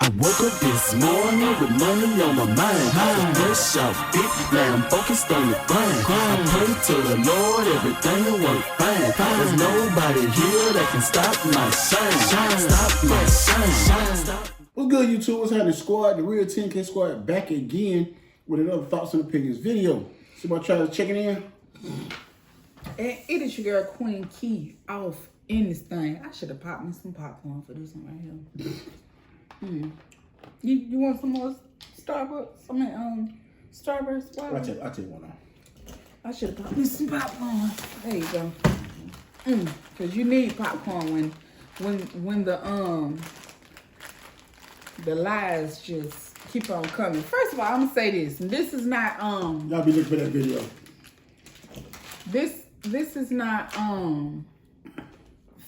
I woke up this morning with money on my mind. Fresh off it, now I'm focused on the grind. I pray to the Lord, everything will work fine. There's nobody here that can stop my shine. Stop my shine. What's good, YouTube? What's happening, squad? The real 10K squad back again with another Thoughts and Opinions video. See about trying to check it in? And it is your girl Queen Key off in this thing. I should have popped me some popcorn for this one right here. You want some more Starbucks? Starburst water? I'll take one on. I should have popped me some popcorn. There you go. Cause you need popcorn when the lies just keep on coming. First of all, I'm gonna say this. This is not Y'all be looking for that video. This is not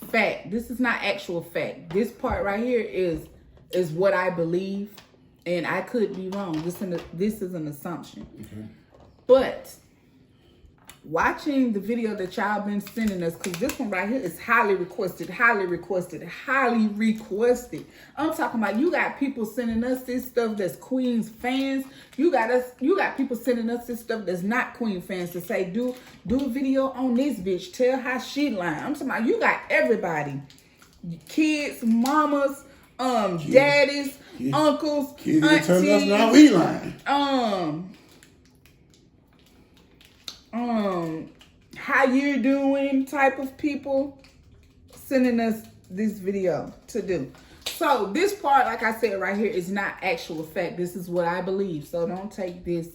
fact. This is not actual fact. This part right here is what I believe, and I could be wrong. This is an assumption. Okay. But watching the video that y'all been sending us, because this one right here is highly requested. I'm talking about, you got people sending us this stuff that's Queen's fans. You got people sending us this stuff that's not Queen fans to say, do a video on this bitch. Tell how she lying. I'm talking about, you got everybody. Kids, mamas, daddies, uncles, kids aunties. turning us now, we lying. How you doing type of people sending us this video to do. So this part, like I said right here, is not actual fact. This is what I believe. So don't take this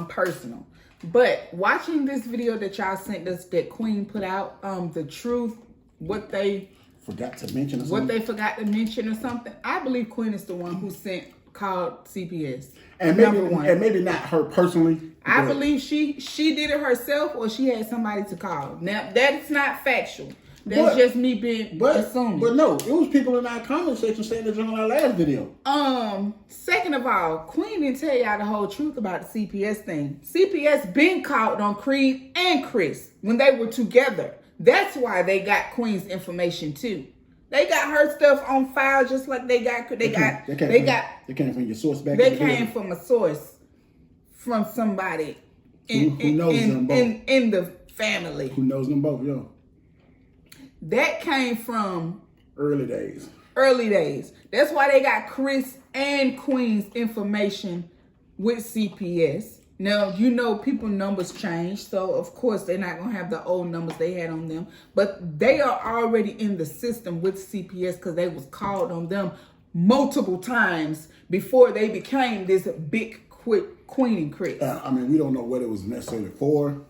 personal. But watching this video that y'all sent us that Queen put out, the truth, what they forgot to mention or something. I believe Queen is the one who called CPS. And maybe not her personally. I believe she did it herself, or she had somebody to call. Now that's not factual. That's just me assuming. But no, it was people in our comment section saying this on our last video. Second of all, Queen didn't tell y'all the whole truth about the CPS thing. CPS been called on Creed and Chris when they were together. That's why they got Queen's information too. They got her stuff on file, just like they came from your source back. They came from a source, from somebody who knows them both in the family. Who knows them both, yo. That came from early days. That's why they got Chris and Queen's information with CPS. Now, you know, people numbers change, so of course they're not going to have the old numbers they had on them. But they are already in the system with CPS because they was called on them multiple times before they became this big Queen and Chris. I mean, we don't know what it was necessarily for.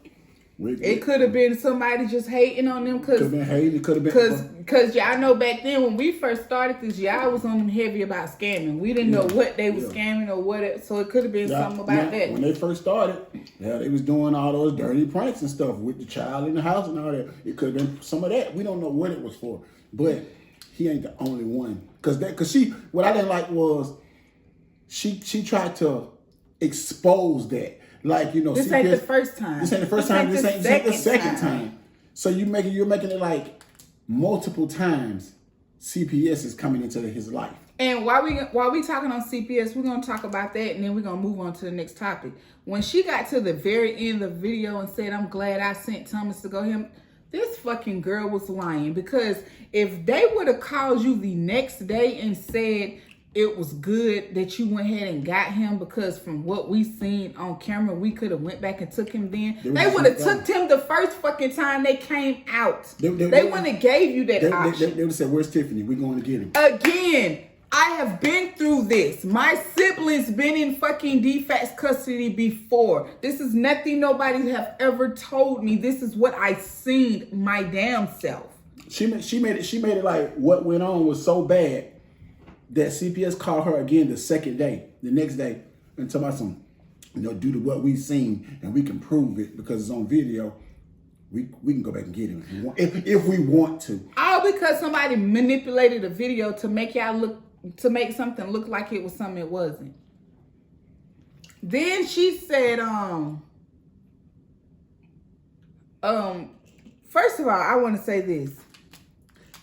It could have been somebody just hating on them. Could have been hating. It could have been. Because y'all know back then when we first started this, y'all was on them heavy about scamming. We didn't know what they was scamming or what. So it could have been something about that. When they first started, they was doing all those dirty pranks and stuff with the child in the house and all that. It could have been some of that. We don't know what it was for. But he ain't the only one. What I didn't like was she tried to expose that. Like, you know, this ain't the first time. This ain't the first time. This ain't the second time. So you're making it like multiple times. CPS is coming into his life. And while we talking on CPS, we're gonna talk about that, and then we're gonna move on to the next topic. When she got to the very end of the video and said, "I'm glad I sent Thomas to go him," this fucking girl was lying, because if they would have called you the next day and said it was good that you went ahead and got him, because from what we seen on camera, we could have went back and took him then. They would have took him the first fucking time they came out. They wouldn't have gave you that option. They would have said, "Where's Tiffany? We're going to get him." Again, I have been through this. My siblings been in fucking de-facto custody before. This is nothing nobody have ever told me. This is what I seen my damn self. She made it like what went on was so bad that CPS called her again the next day, and told about some, due to what we've seen, and we can prove it because it's on video, we can go back and get him if we want to. All because somebody manipulated a video to make something look like it was something it wasn't. Then she said, first of all, I want to say this.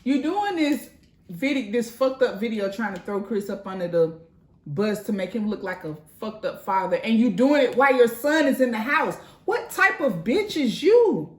You're doing this this fucked up video trying to throw Chris up under the bus to make him look like a fucked up father, and you doing it while your son is in the house. What type of bitch is you?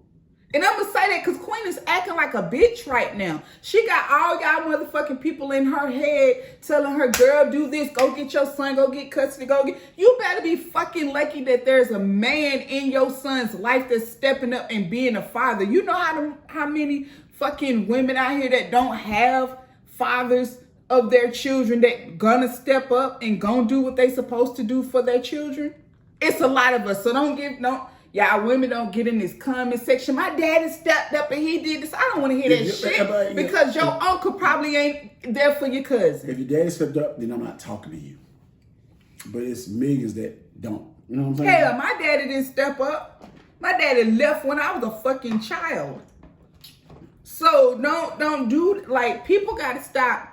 And I'm gonna say that because Queen is acting like a bitch right now. She got all y'all motherfucking people in her head telling her, girl, do this, go get your son, go get custody, go get. You better be fucking lucky that there's a man in your son's life that's stepping up and being a father. You know how many fucking women out here that don't have fathers of their children that gonna step up and gonna do what they supposed to do for their children? It's a lot of us. So y'all women don't get in this comment section. My daddy stepped up and he did this. I don't want to hear that shit because your uncle probably ain't there for your cousin. If your daddy stepped up, then I'm not talking to you. But it's millions that don't. You know what I'm saying? Hell, my daddy didn't step up. My daddy left when I was a fucking child. So don't do, like, people got to stop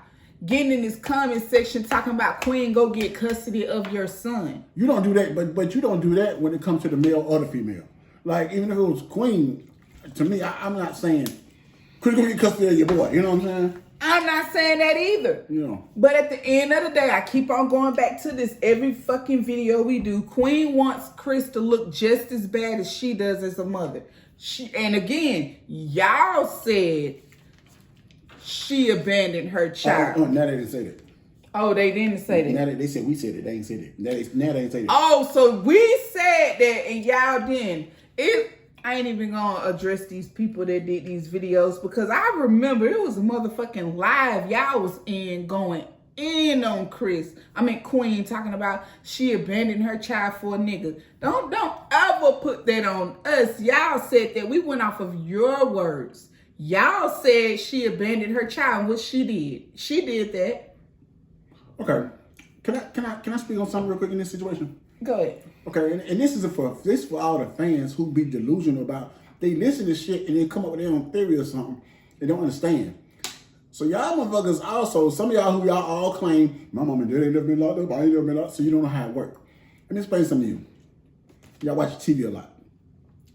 getting in this comment section talking about Queen go get custody of your son. You don't do that, but you don't do that when it comes to the male or the female. Like, even if it was Queen, to me, I'm not saying Queen go get custody of your boy. You know what I'm saying? I'm not saying that either. You know. But at the end of the day, I keep on going back to this every fucking video we do. Queen wants Chris to look just as bad as she does as a mother. And again, y'all said she abandoned her child. Oh, now they didn't say that. Oh, they didn't say that. Now they said we said it. They ain't said it. Now they ain't say that. Oh, so we said that and y'all didn't. I ain't even gonna address these people that did these videos because I remember it was a motherfucking live y'all was going in on Queen, talking about she abandoned her child for a nigga. Don't ever put that on us. Y'all said that. We went off of your words. Y'all said she abandoned her child, which she did. She did that. Okay. Can I speak on something real quick in this situation? Go ahead. Okay, and this is for all the fans who be delusional about they listen to shit and they come up with their own theory or something. They don't understand. So y'all motherfuckers also, some of y'all who y'all all claim, my mom and dad ain't never been locked up, I ain't never been locked up, so you don't know how it works. Let me explain something to you. Y'all watch TV a lot.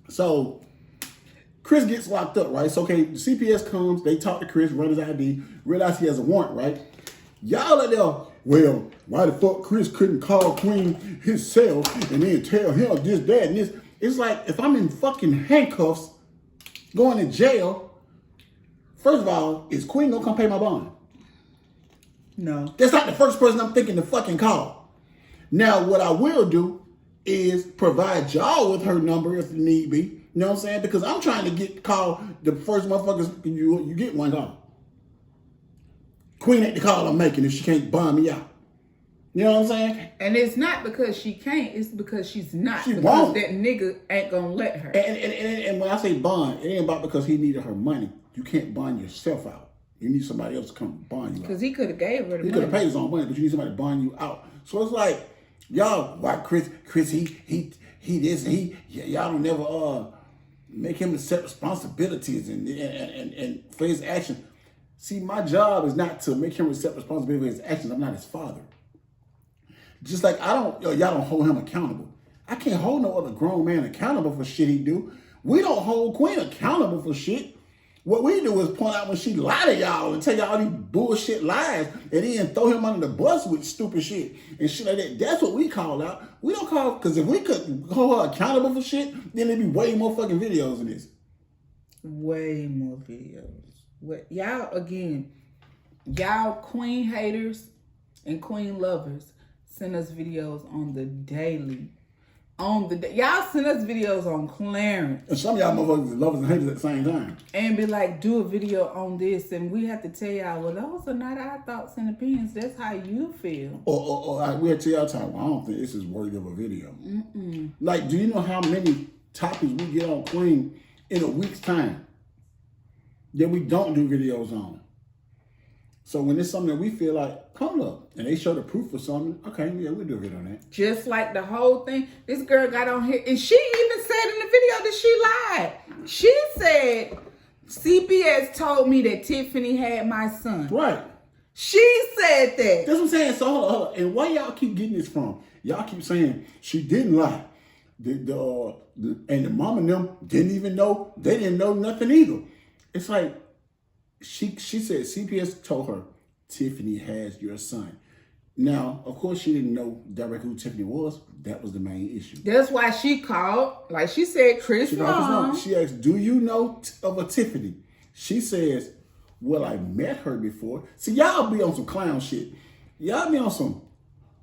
So Chris gets locked up, right? So, okay, the CPS comes, they talk to Chris, run his ID, realize he has a warrant, right? Y'all are there, well, why the fuck Chris couldn't call Queen himself and then tell him this, that, and this? It's like, if I'm in fucking handcuffs, going to jail, first of all, is Queen gonna come pay my bond? No. That's not the first person I'm thinking to fucking call. Now, what I will do is provide y'all with her number if need be. You know what I'm saying? Because I'm trying to call the first motherfuckers you get one call. Queen ain't the call I'm making if she can't bond me out. You know what I'm saying? And it's not because she can't, it's because she's not. She because won't. that nigga ain't gonna let her. And when I say bond, it ain't about because he needed her money. You can't bond yourself out. You need somebody else to come bond you out. Because he could have gave her the money. He could have paid his own money, but you need somebody to bond you out. So it's like, y'all, why Chris, he this, y'all don't never make him accept responsibilities and for his actions. See, my job is not to make him accept responsibility for his actions. I'm not his father. Just like y'all don't hold him accountable. I can't hold no other grown man accountable for shit he do. We don't hold Queen accountable for shit. What we do is point out when she lie to y'all and tell y'all these bullshit lies and then throw him under the bus with stupid shit and shit like that. That's what we call out. We don't call, because if we could hold her accountable for shit, then there'd be way more fucking videos than this. Way more videos. Y'all Queen haters and Queen lovers send us videos on the daily. Y'all send us videos on Clarence. And some of y'all motherfuckers lovers and haters at the same time. And be like, do a video on this. And we have to tell y'all, well, those are not our thoughts and opinions. That's how you feel. Or we'll tell y'all time, well, I don't think this is worthy of a video. Mm-mm. Like, do you know how many topics we get on Queen in a week's time that we don't do videos on? So when it's something that we feel like, hold up, and they show the proof for something, okay, yeah, we'll do a video on that. Just like the whole thing, this girl got on here, and she even said in the video that she lied. She said, CPS told me that Tiffany had my son. Right. She said that. That's what I'm saying. So hold on. And where y'all keep getting this from? Y'all keep saying she didn't lie. And the mom and them didn't even know. They didn't know nothing either. It's like, she said CPS told her Tiffany has your son. Now, of course, she didn't know directly who Tiffany was. That was the main issue. That's why she called, like she said, Chris' mom. She asked, do you know of a Tiffany? She says, well, I met her before. See, y'all be on some clown shit. Y'all be on some,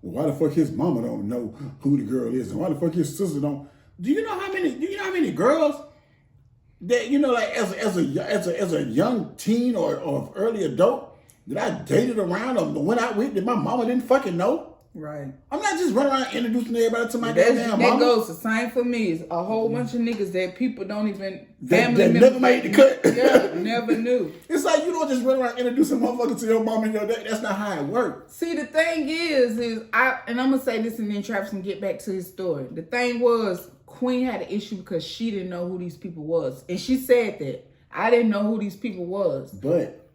well, why the fuck his mama don't know who the girl is? And why the fuck his sister don't? Do you know how many girls that, like as a young teen or early adult that I dated around or went out with that my mama didn't fucking know? Right. I'm not just running around introducing everybody to my that mama. Goes the same for me. It's a whole bunch of niggas that people don't even that never made the cut. Yeah, never knew. It's like you don't just run around introducing motherfuckers to your mom and your dad. That's not how it works. See, the thing is I'm gonna say this and then Travis can get back to his story. The thing was, Queen had an issue because she didn't know who these people was, and she said that I didn't know who these people was. But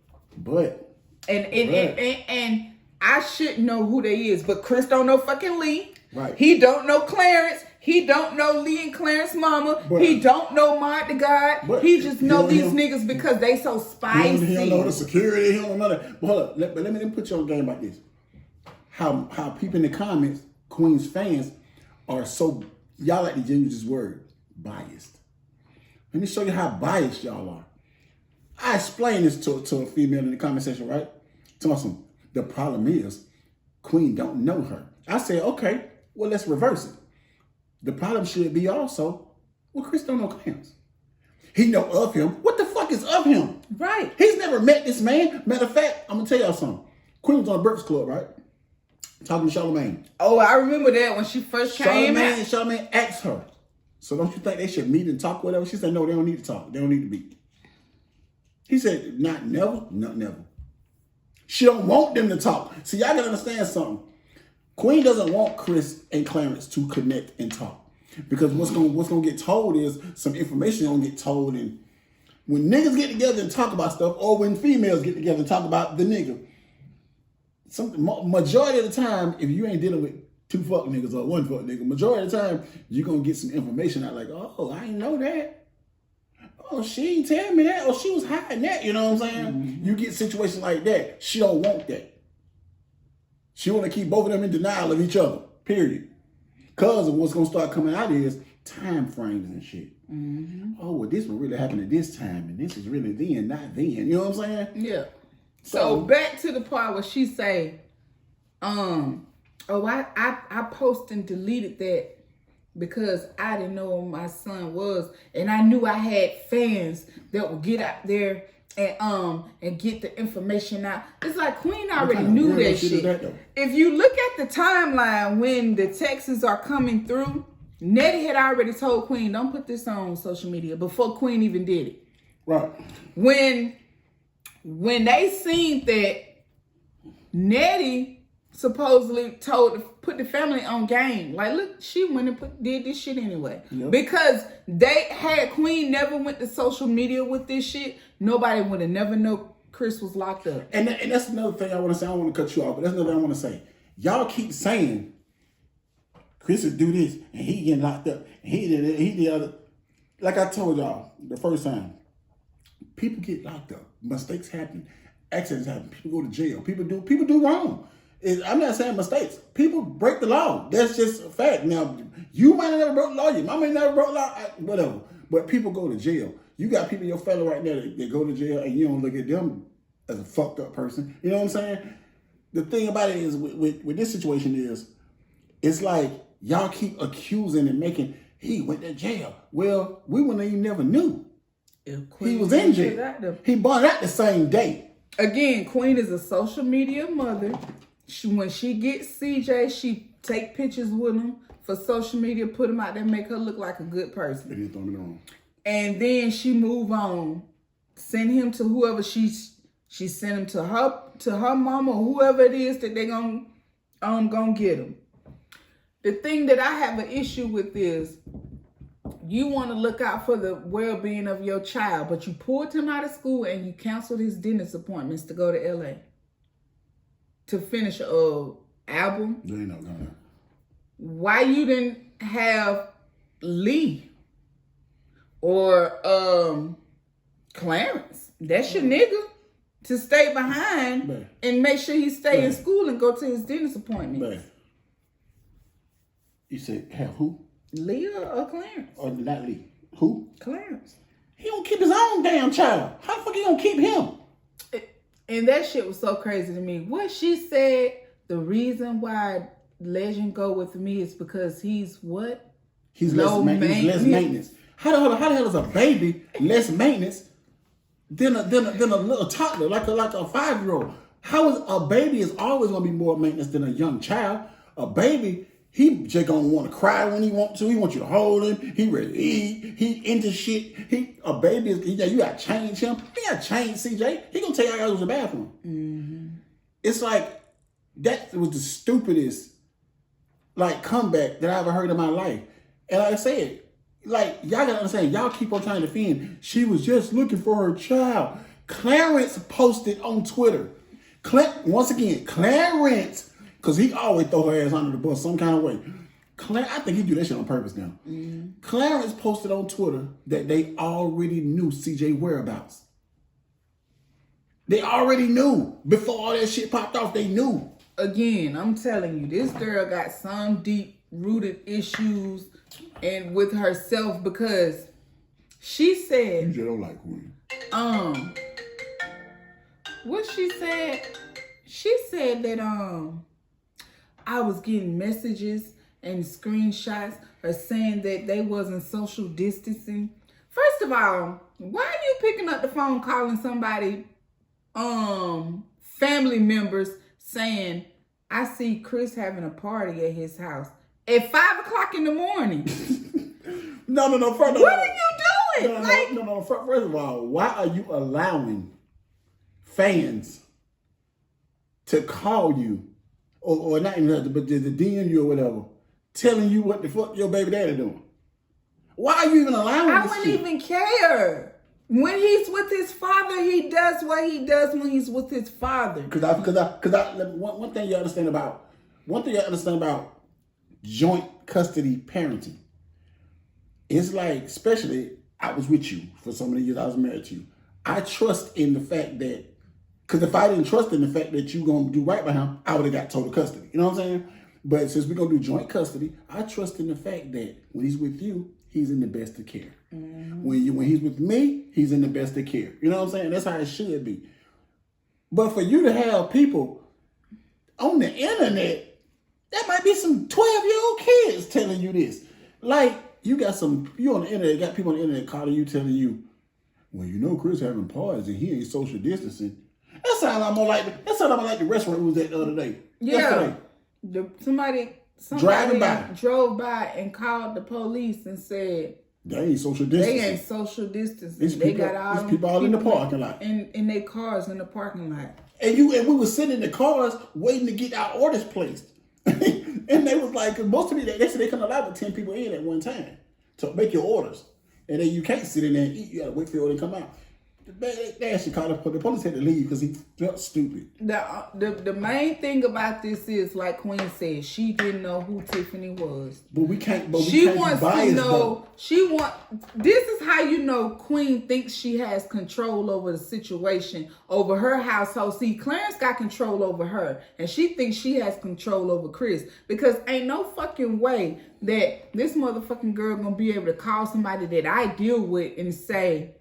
and I should know who they is, but Chris don't know fucking Lee. Right. He don't know Clarence. He don't know Lee and Clarence mama. But, he don't know Mark the God. He just know these niggas because they so spicy. He don't know the security. He don't know that. But hold up. Let me put you on game like this. How people in the comments, Queen's fans, are so, y'all like to use this word, biased. Let me show you how biased y'all are. I explained this to a female in the comment section, right? The problem is, Queen don't know her. I said, okay, well, let's reverse it. The problem should be also, well, Chris don't know Clarence. He know of him. What the fuck is of him? Right. He's never met this man. Matter of fact, I'm going to tell y'all something. Queen was on Breakfast Club, right? Talking to Charlamagne. Oh, I remember that when she first came out. Charlamagne asked her, so don't you think they should meet and talk, whatever? She said, no, they don't need to talk. They don't need to meet. He said, not never. She don't want them to talk. See, y'all gotta understand something. Queen doesn't want Chris and Clarence to connect and talk. Because what's gonna get told is some information gonna get told, and when niggas get together and talk about stuff, or when females get together and talk about the nigga, majority of the time, if you ain't dealing with two fuck niggas or one fuck nigga, majority of the time, you're gonna get some information out like, oh, I didn't know that. Oh, she didn't tell me that. Oh, she was hiding that. You know what I'm saying? Mm-hmm. You get situations like that. She don't want that. She want to keep both of them in denial of each other. Period. Because of what's going to start coming out is time frames and shit. Mm-hmm. Oh, well, this will really happen at this time. And this is really then, not then. You know what I'm saying? Yeah. So back to the part where she say, I posted and deleted that because I didn't know who my son was, and I knew I had fans that would get out there and get the information out. It's like Queen already knew that shit. If you look at the timeline when the texts are coming through, Nettie had already told Queen, don't put this on social media before Queen even did it. Right. When they seen that Nettie supposedly told to put the family on game. Like, look, she went and did this shit anyway. Yep. Because they had Queen never went to social media with this shit, nobody would have never known Chris was locked up. And that's another thing I want to say. I don't want to cut you off, but that's another thing I want to say. Y'all keep saying Chris would do this and he getting locked up. And he did it, he did other. Like I told y'all the first time, people get locked up. Mistakes happen. Accidents happen. People go to jail. People do wrong. I'm not saying mistakes. People break the law. That's just a fact. Now, you might have never broke the law. Your mama never broke the law. Whatever. But people go to jail. You got people in your family right now that go to jail, and you don't look at them as a fucked up person. You know what I'm saying? The thing about it is, with this situation is, it's like y'all keep accusing and making, he went to jail. Well, we wouldn't even never knew. He was in jail. He bought out the same day. Again, Queen is a social media mother. When she gets CJ, she take pictures with him for social media, put him out there, make her look like a good person. They didn't throw me wrong. And then she move on, send him to whoever she sent him to her mama or whoever it is that they gonna get him. The thing that I have an issue with is you want to look out for the well-being of your child, but you pulled him out of school and you canceled his dentist appointments to go to LA to finish a album. They ain't no gonna. Why you didn't have Lee or Clarence? That's your nigga. to stay behind Man. and make sure he stay in Man. school and go to his dentist appointment. Man. You said, have who? Leah or Clarence? Or not Lee. Who? Clarence. He don't keep his own damn child. How the fuck he gonna keep him? And that shit was so crazy to me. What she said, the reason why Legend go with me is because he's what? He's less maintenance. How the hell is a baby less maintenance than a little toddler, like a 5-year-old? How is a baby is always gonna be more maintenance than a young child? A baby, he just gonna want to cry when he wants to. He wants you to hold him. He ready to eat. He into shit. A baby is, you gotta change him. You gotta change CJ. He gonna tell you I gotta go to the bathroom. Mm-hmm. It's like that was the stupidest comeback that I ever heard in my life. And like I said, y'all gotta understand, y'all keep on trying to defend. She was just looking for her child. Clarence posted on Twitter. Once again, Clarence, because he always throw her ass under the bus some kind of way. I think he do that shit on purpose now. Mm-hmm. Clarence posted on Twitter that they already knew CJ whereabouts. They already knew. Before all that shit popped off, they knew. Again, I'm telling you, this girl got some deep-rooted issues and with herself, because she said... You just don't like Queen. What she said? She said that I was getting messages and screenshots her saying that they wasn't social distancing. First of all, why are you picking up the phone calling somebody, family members, saying, I see Chris having a party at his house at 5 o'clock in the morning? No. What are you doing? No. First of all, why are you allowing fans to call you, or not even that, but to DM you or whatever, telling you what the fuck your baby daddy doing? Why are you even allowing this I wouldn't shit? even care. When he's with his father, he does what he does when he's with his father. One thing you understand about joint custody parenting, it's like, especially, I was with you for so many years, I was married to you. I trust in the fact that, because if I didn't trust in the fact that you going to do right by him, I would have got total custody. You know what I'm saying? But since we're going to do joint custody, I trust in the fact that when he's with you, he's in the best of care. Mm-hmm. When he's with me, he's in the best of care. You know what I'm saying? That's how it should be. But for you to have people on the internet, that might be some 12-year-old kids telling you this. Like, you on the internet, got people on the internet calling you, telling you, well, you know Chris having parties and he ain't social distancing. That sounds like the restaurant we was at the other day. Yeah. Somebody driving by, drove by and called the police and said they ain't social distancing. They ain't social distancing. They got all people all in the parking lot. In their cars in the parking lot. And we were sitting in the cars waiting to get our orders placed. And they was like, most of they said they couldn't allow but 10 people in at one time to make your orders. And then you can't sit in there and eat. You gotta wait for your order to come out. They actually called the police had to leave because he felt stupid. The main thing about this is, like Queen said, she didn't know who Tiffany was. But we can't. She wants to know. This is how you know Queen thinks she has control over the situation, over her household. See, Clarence got control over her, and she thinks she has control over Chris, because ain't no fucking way that this motherfucking girl gonna be able to call somebody that I deal with and say.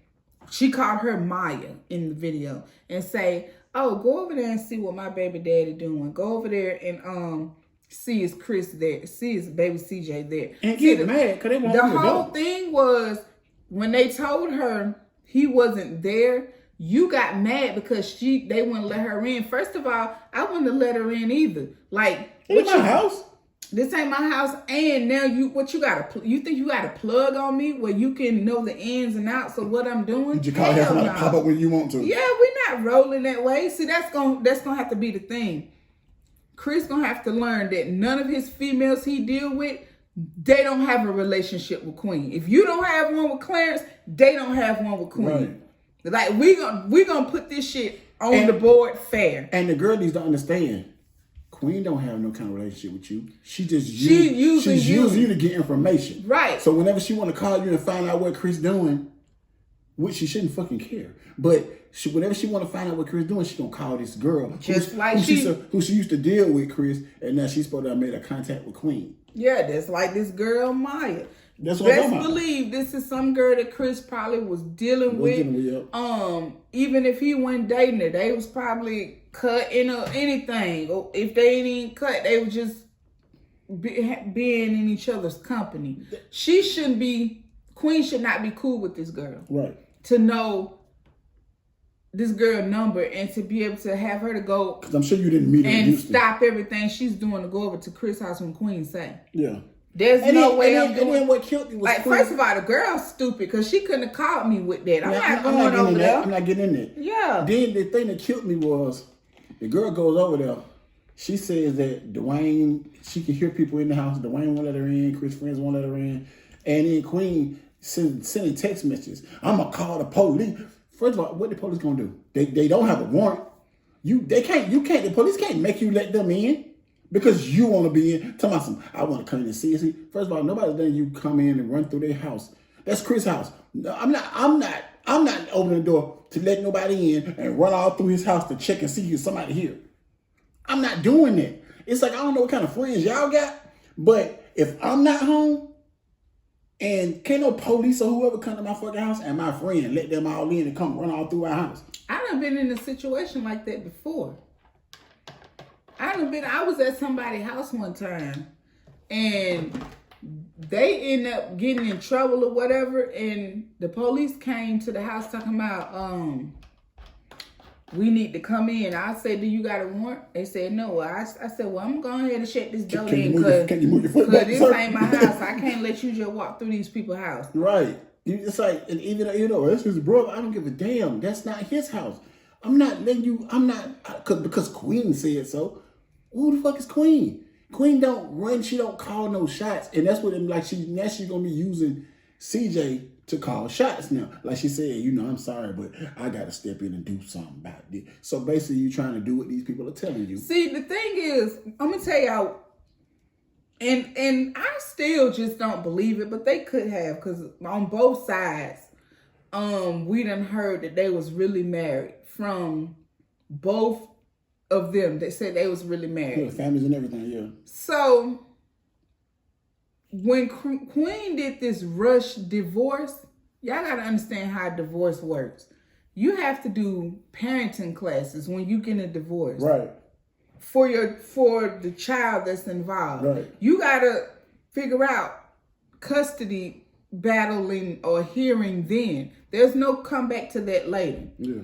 She called her Maya in the video and say, oh, go over there and see what my baby daddy doing. Go over there and see his Chris there. See his baby CJ there. And get mad because they won't The whole thing was when they told her he wasn't there, you got mad because they wouldn't let her in. First of all, I wouldn't have let her in either. Like, it's my house. This ain't my house, and now you think you got a plug on me where you can know the ins and outs of what I'm doing? You call have somebody pop up when you want to. Yeah, we're not rolling that way. See, that's gonna have to be the thing. Chris gonna have to learn that none of his females he deal with, they don't have a relationship with Queen. If you don't have one with Clarence, they don't have one with Queen. Right. Like we gonna put this shit on the board fair. And the girl needs to understand. Queen don't have no kind of relationship with you. She's using you to get information. Right. So whenever she want to call you and find out what Chris doing, which she shouldn't fucking care. But whenever she want to find out what Chris doing, she gonna call this girl who she used to deal with Chris, and now she's supposed to have made a contact with Queen. Yeah, that's like this girl Maya. That's what I'm Best believe this is some girl that Chris probably was dealing with. Even if he wasn't dating her, they was probably cutting or anything. Or if they ain't even cut, they was just being in each other's company. Queen should not be cool with this girl. Right. To know this girl number and to be able to have her to go. Because I'm sure you didn't meet her and stop everything she's doing to go over to Chris' house when Queen sang. Yeah. There's no way I'm doing. And then what killed me was like, Queen. first of all, the girl's stupid because she couldn't have called me with that. I'm not going over there. I'm not getting in there. Yeah. Then the thing that killed me was the girl goes over there. She says that Dwayne, she can hear people in the house. Dwayne won't let her in. Chris' friends won't let her in. And then Queen sending text messages. I'm going to call the police. First of all, what the police going to do? They don't have a warrant. The police can't make you let them in. Because you want to be in. Tell me I want to come in and see. First of all, nobody's letting you come in and run through their house. That's Chris' house. I'm not opening the door to let nobody in and run all through his house to check and see if somebody here. I'm not doing that. It's like, I don't know what kind of friends y'all got, but if I'm not home and can't no police or whoever come to my fucking house and my friend let them all in and come run all through our house. I done been in a situation like that before. I was at somebody's house one time and they ended up getting in trouble or whatever, and the police came to the house talking about, we need to come in. I said, do you got a warrant? They said, no. I said, well, I'm going ahead and shut this door in because this ain't my house. I can't let you just walk through these people's house. Right. It's like, and even, that's his brother. I don't give a damn. That's not his house. I'm not letting you, because Queen said so. Who the fuck is Queen? Queen don't run, she don't call no shots. And that's what she's gonna be using CJ to call shots now. Like she said, I'm sorry, but I gotta step in and do something about this. So basically you're trying to do what these people are telling you. See, the thing is, I'm gonna tell y'all, and I still just don't believe it, but they could have, because on both sides, we done heard that they was really married from both of them. They said they was really married. Yeah, families and everything, yeah. So when Queen did this rush divorce, y'all got to understand how divorce works. You have to do parenting classes when you get a divorce. Right. For the child that's involved. Right. You got to figure out custody battling or hearing then. There's no comeback to that later. Yeah.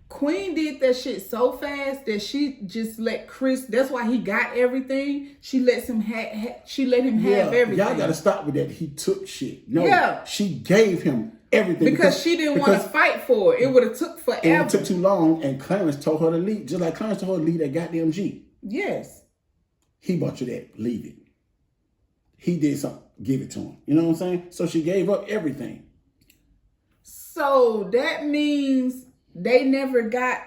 Queen did that shit so fast that she just let Chris. That's why he got everything. She let him have everything. Y'all got to stop with that. He took shit. No, she gave him everything because she didn't want to fight for it. It would have took forever. And it took too long. And Clarence told her to leave, just like Clarence told her to leave that goddamn Jeep. Yes. He bought you that. Leave it. He did something. Give it to him. You know what I'm saying? So she gave up everything. So that means they never got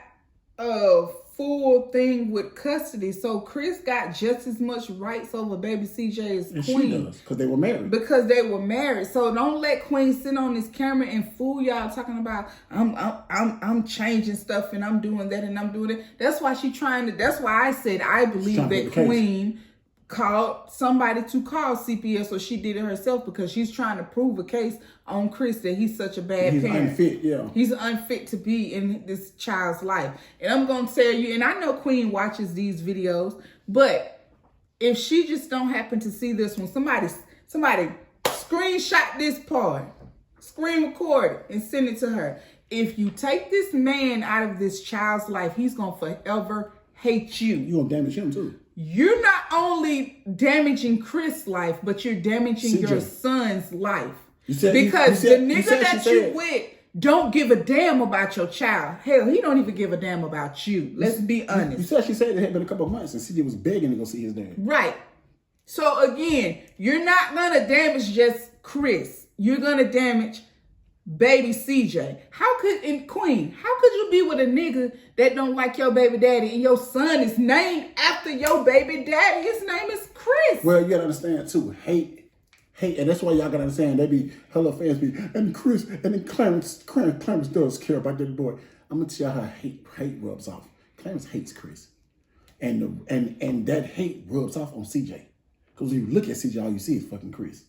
a full thing with custody. So Chris got just as much rights over baby CJ as Queen. She does, because they were married. Because they were married. So don't let Queen sit on this camera and fool y'all talking about I'm changing stuff and I'm doing that and I'm doing it. That's why that's why I said I believe that Queen called somebody to call CPS, or she did it herself, because she's trying to prove a case on Chris that he's such a bad parent. He's unfit, yeah. He's unfit to be in this child's life. And I'm going to tell you, and I know Queen watches these videos, but if she just don't happen to see this one, somebody screenshot this part, screen record it, and send it to her. If you take this man out of this child's life, he's going to forever hate you. You're going to damage him too. You're not only damaging Chris' life, but you're damaging your son's life. Because the nigga that you with don't give a damn about your child. Hell, he don't even give a damn about you. Let's be honest. You said she said it had been a couple of months and CJ was begging to go see his dad. Right. So again, you're not going to damage just Chris. You're going to damage baby CJ. Queen, how could you be with a nigga that don't like your baby daddy and your son is named after your baby daddy? His name is Chris. Well, you gotta understand too, hate hate, and that's why y'all gotta understand. They be hella fans be, and Chris, and then Clarence does care about that boy. I'm gonna tell you how hate rubs off. Clarence hates Chris, and that hate rubs off on CJ. Because when you look at CJ, all you see is fucking Chris.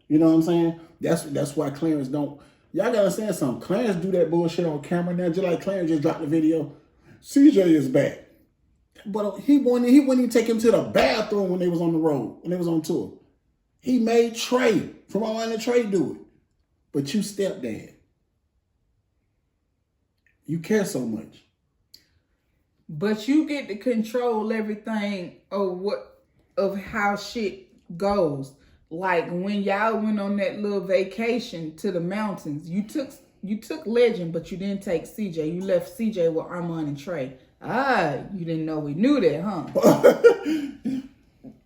You know what I'm saying? That's why Clarence don't. Y'all gotta understand something. Clarence do that bullshit on camera now, just like Clarence just dropped the video. CJ is back. But he wouldn't even take him to the bathroom when they was on the road, when they was on tour. He made Trey, from Atlanta Trey, do it. But you stepdad. You care so much. But you get to control everything of how shit goes. Like when y'all went on that little vacation to the mountains, you took Legend, but you didn't take CJ. You left CJ with Armand and Trey. You didn't know we knew that, huh?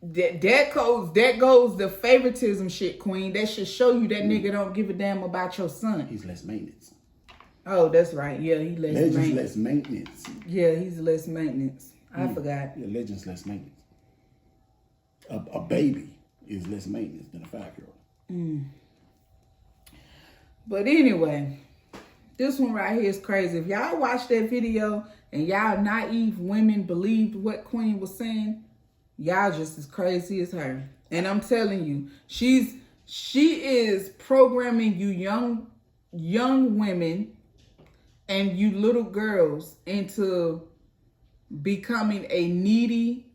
that goes the favoritism shit, Queen. That should show you that nigga don't give a damn about your son. He's less maintenance. Oh, that's right. Yeah, he less maintenance. Yeah, he's less maintenance. I forgot. Yeah, Legend's less maintenance. A baby is less maintenance than a 5-year-old. But anyway, this one right here is crazy. If y'all watch that video and y'all naive women believed what Queen was saying, y'all just as crazy as her. And I'm telling you, she is programming you young women and you little girls into becoming a needy,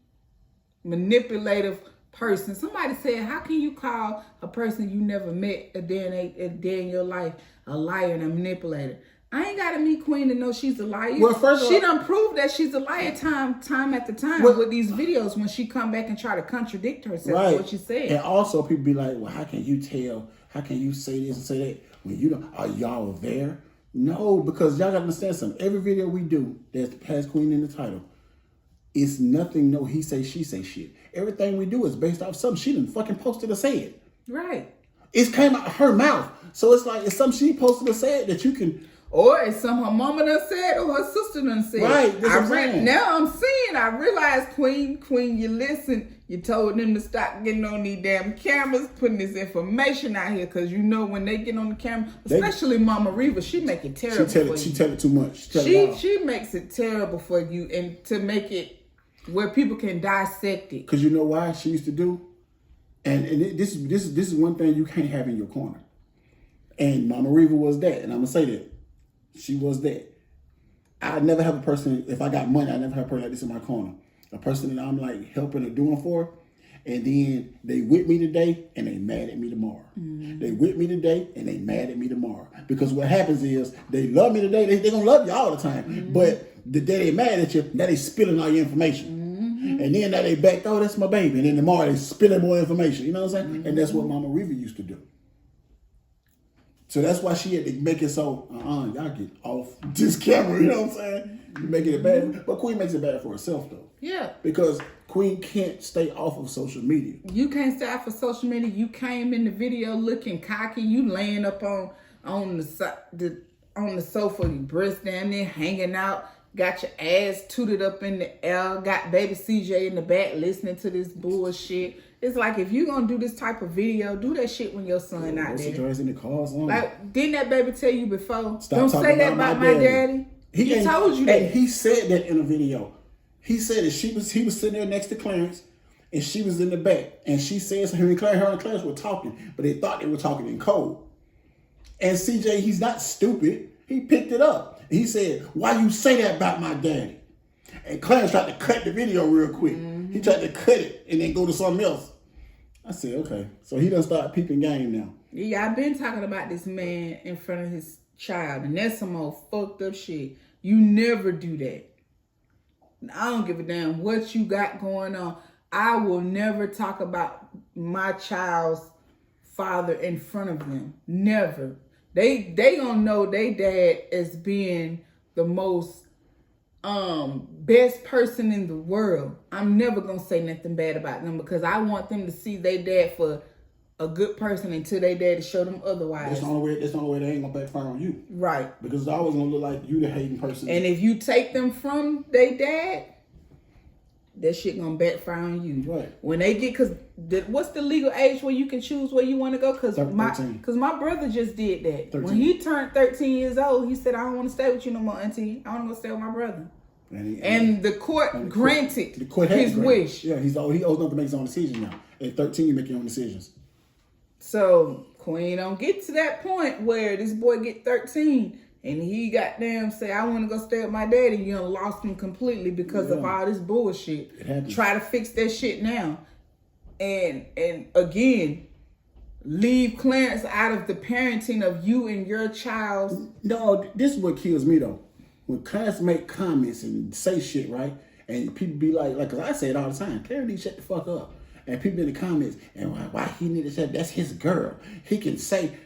manipulative person. Somebody said, how can you call a person you never met a day in your life a liar and a manipulator? I ain't got to meet Queen to know she's a liar. Well, first of all, she done proved that she's a liar time after time with these videos when she come back and try to contradict herself. Right. What she said. And also people be like, well, how can you tell? How can you say this and say that when you don't? Are y'all there? No, because y'all got to understand something. Every video we do that has Queen in the title, it's nothing no he say, she say shit. Everything we do is based off something she done fucking posted or said. Right. It came out her mouth. So it's like, it's something she posted or said that you can... Or it's something her mama done said or her sister done said. Right. Now I'm seeing, I realize, Queen, you listen. You told them to stop getting on these damn cameras, putting this information out here. Because you know when they get on the camera, especially Mama Reva, she make it terrible for you. She tell it too much. She makes it terrible for you, and to make it where people can dissect it. Because you know why she used to do? And this is one thing you can't have in your corner. And Mama Reva was that. And I'm going to say that. She was that. I never have a person, if I got money, I never have a person like this in my corner. A person that I'm like helping or doing for, and then they with me today and they mad at me tomorrow. Mm-hmm. They with me today and they mad at me tomorrow. Because what happens is they love me today, they gonna love you all the time. Mm-hmm. But the day they mad at you, now they spilling all your information. Mm-hmm. And then now they back, oh, that's my baby. And then tomorrow they spilling more information. You know what I'm saying? Mm-hmm. And that's what Mama Reva used to do. So that's why she had to make it so, y'all get off this camera, you know what I'm saying? You're making it bad. But Queen makes it bad for herself, though. Yeah. Because Queen can't stay off of social media. You can't stay off of social media. You came in the video looking cocky. You laying up on the sofa, your breasts down there, hanging out. Got your ass tooted up in the air. Got baby CJ in the back listening to this bullshit. It's like, if you gonna do this type of video, do that shit when your son out there. In the cars on. Like, didn't that baby tell you before? Don't say that about my daddy. He told you that. And he said that in a video. He said that he was sitting there next to Clarence, and she was in the back, and she said her and Clarence were talking, but they thought they were talking in code. And CJ, he's not stupid. He picked it up. He said, "Why you say that about my daddy?" And Clarence tried to cut the video real quick. Mm-hmm. He tried to cut it and then go to something else. I said, okay. So he done start peeping game now. Yeah, I've been talking about this man in front of his child, and that's some old fucked up shit. You never do that. I don't give a damn what you got going on. I will never talk about my child's father in front of them. Never. They gonna know they dad as being the most best person in the world. I'm never gonna say nothing bad about them, because I want them to see their dad for a good person until their dad to show them otherwise. That's the only way they ain't gonna backfire on you. Right. Because it's always gonna look like you the hating person. And if you take them from their dad, that shit gonna backfire on you. Right. When they get, cause what's the legal age where you can choose where you want to go? Cause 13. my brother just did that. 13. When he turned 13 years old, he said, "I don't want to stay with you no more, auntie. I want to go stay with my brother." And the court granted his wish. Yeah, he owes nothing to make his own decision now. At 13, you make your own decisions. So Queen don't get to that point where this boy get 13 and he goddamn say, "I want to go stay with my daddy." You done lost him completely because of all this bullshit. Try to fix that shit now, and again, leave Clarence out of the parenting of you and your child. No, this is what kills me though. When Clarence make comments and say shit, right, and people be like, cause I say it all the time, Clarence need to shut the fuck up. And people in the comments, and why he need to say that's his girl. He can say.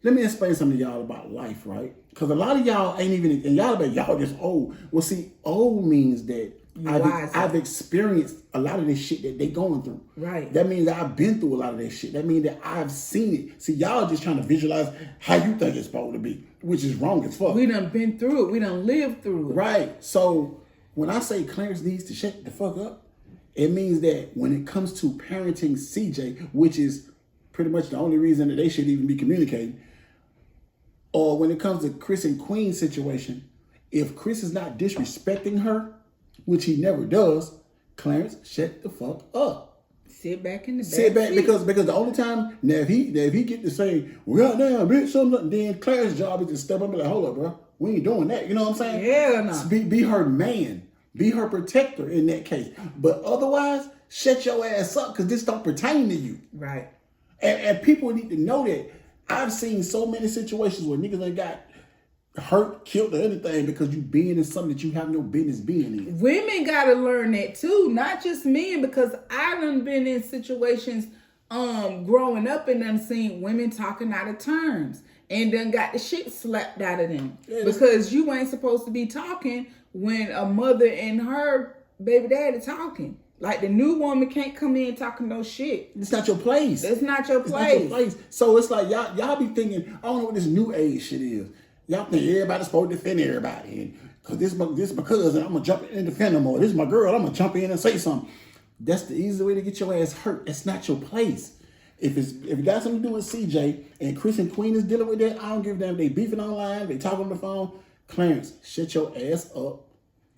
Let me explain something to y'all about life, right? Because a lot of y'all ain't even, and y'all just old. Well, see, old means that I've experienced a lot of this shit that they going through. Right. That means I've been through a lot of that shit. That means that I've seen it. See, y'all just trying to visualize how you think it's supposed to be, which is wrong as fuck. We done been through it. We done lived through it. Right. So when I say Clarence needs to shut the fuck up, it means that when it comes to parenting CJ, which is pretty much the only reason that they should even be communicating, or when it comes to Chris and Queen's situation, if Chris is not disrespecting her, which he never does, Clarence, shut the fuck up. Sit back in the back. Sit back, because the only time now if he get to say, "Well, goddamn, bitch," something, then Clarence's job is to step up and be like, "Hold up, bro, we ain't doing that." You know what I'm saying? Yeah, no. Be her man, be her protector in that case. But otherwise, shut your ass up, because this don't pertain to you. Right. And people need to know that. I've seen so many situations where niggas ain't got hurt, killed, or anything because you being in something that you have no business being in. Women gotta learn that too, not just men, because I done been in situations growing up and done seen women talking out of terms and done got the shit slapped out of them. Because you ain't supposed to be talking when a mother and her baby daddy talking. Like, the new woman can't come in talking no shit. It's not your place. It's not your place. It's not your place. So it's like y'all be thinking, I don't know what this new age shit is. Y'all think everybody's supposed to defend everybody. And cause this is my cousin, I'm gonna jump in and defend them. Or this is my girl, I'm gonna jump in and say something. That's the easy way to get your ass hurt. It's not your place. If it got something to do with CJ and Chris and Queen is dealing with that, I don't give a damn. They beefing online, they talking on the phone. Clarence, shut your ass up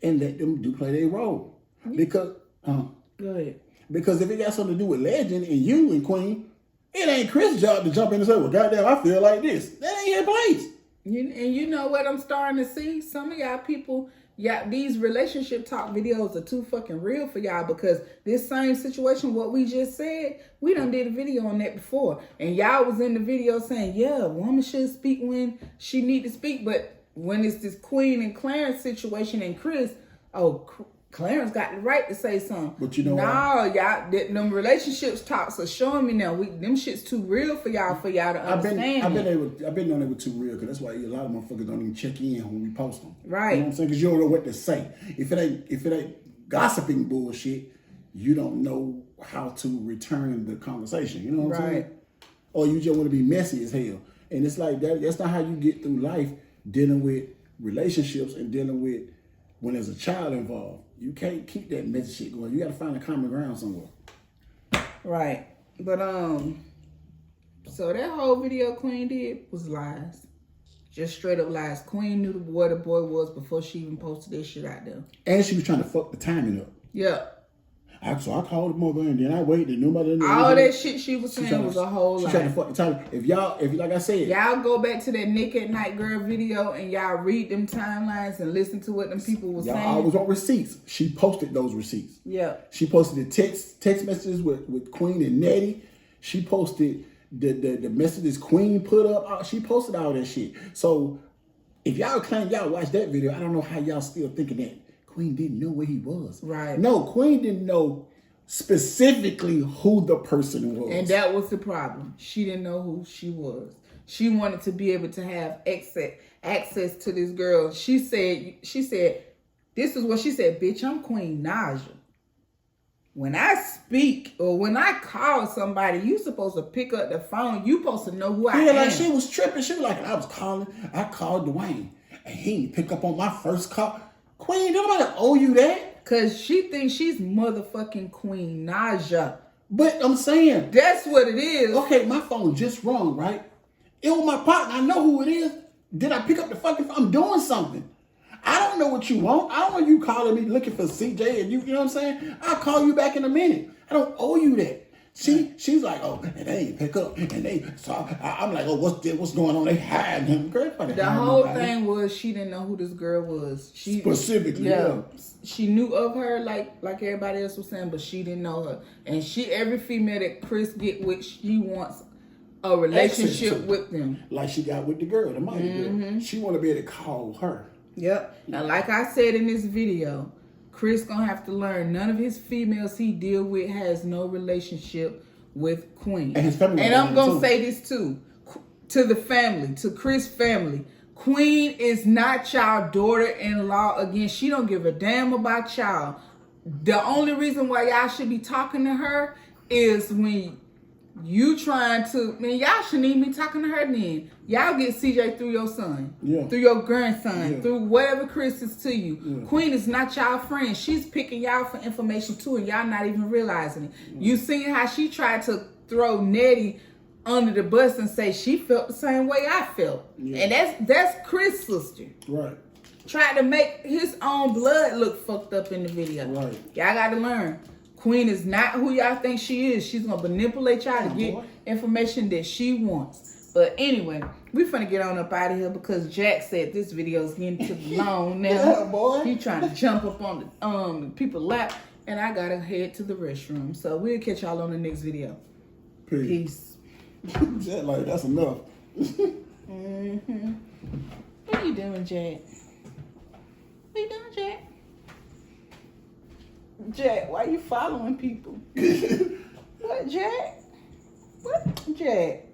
and let them play their role. Because Go ahead. Because if it got something to do with Legend and you and Queen, it ain't Chris' job to jump in and say, "Well, goddamn, I feel like this." That ain't your place. And you know what I'm starting to see? Some of y'all people, these relationship talk videos are too fucking real for y'all, because this same situation, what we just said, we done did a video on that before. And y'all was in the video saying, yeah, a woman should speak when she need to speak. But when it's this Queen and Clarence situation and Chris, Clarence got the right to say something. But you know what? Y'all, them relationships talks are showing me now. Them shit's too real for y'all to understand. I've been knowing they were too real, because that's why a lot of motherfuckers don't even check in when we post them. Right. You know what I'm saying? Because you don't know what to say. If it ain't gossiping bullshit, you don't know how to return the conversation. You know what I'm saying? Or you just want to be messy as hell. And it's like that's not how you get through life, dealing with relationships and dealing with when there's a child involved. You can't keep that messy shit going. You got to find a common ground somewhere. Right. But, so that whole video Queen did was lies. Just straight up lies. Queen knew what the boy was before she even posted that shit out there. And she was trying to fuck the timing up. Yeah. So I called the mother and then I waited and nobody knew. All that shit she was saying was a whole lie. She trying to fuck the timing. If like I said, y'all go back to that Nick at Night Girl video and y'all read them timelines and listen to what them people was saying. Y'all always want receipts. She posted those receipts. Yeah. She posted the text messages with Queen and Nettie. She posted the messages Queen put up. She posted all that shit. So if y'all claim y'all watched that video, I don't know how y'all still thinking that Queen didn't know where he was. Right. No, Queen didn't know specifically who the person was. And that was the problem. She didn't know who she was. She wanted to be able to have access to this girl. She said, this is what she said, "Bitch, I'm Queen NAIJA. When I speak or when I call somebody, you supposed to pick up the phone. You supposed to know who I am." Yeah, like she was tripping. She was like, I called Dwayne and he didn't pick up on my first call. Queen, nobody owe you that. Cause she thinks she's motherfucking Queen NAIJA. But I'm saying, That's what it is. okay, my phone just rung, right? It was my partner. I know who it is. Did I pick up the fucking phone? I'm doing something. I don't know what you want. I don't know you calling me looking for CJ and you know what I'm saying? I'll call you back in a minute. I don't owe you that. She's like, oh, and they ain't pick up. And so I'm like, oh, what's going on? They hiding him. Girl, the whole thing was she didn't know who this girl was. She specifically, yeah. She knew of her like everybody else was saying, but she didn't know her. And every female that Chris get with, she wants a relationship with them. Like she got with the girl, the money girl. She want to be able to call her. Yep. Now, like I said in this video, Chris gonna have to learn none of his females he deal with has no relationship with Queen. And his family. And I'm gonna say this too, to the family, to Chris' family. Queen is not y'all daughter-in-law. Again, she don't give a damn about y'all. The only reason why y'all should be talking to her is when you trying to, man, y'all shouldn't even be talking to her then. Y'all get CJ through your son, through your grandson, through whatever Chris is to you. Yeah. Queen is not y'all friend. She's picking y'all for information too, and y'all not even realizing it. You seen how she tried to throw Nettie under the bus and say she felt the same way I felt. Yeah. And that's Chris' sister. Right. Tried to make his own blood look fucked up in the video. Right. Y'all got to learn. Queen is not who y'all think she is. She's going to manipulate y'all to get information that she wants. But anyway, we finna get on up out of here because Jack said this video is getting too long now. Yeah, boy. He trying to jump up on the people's lap, and I got to head to the restroom. So we'll catch y'all on the next video. Peace. Jack, like, that's enough. What are you doing, Jack? What are you doing, Jack? Jack, why you following people? What, Jack? What, Jack?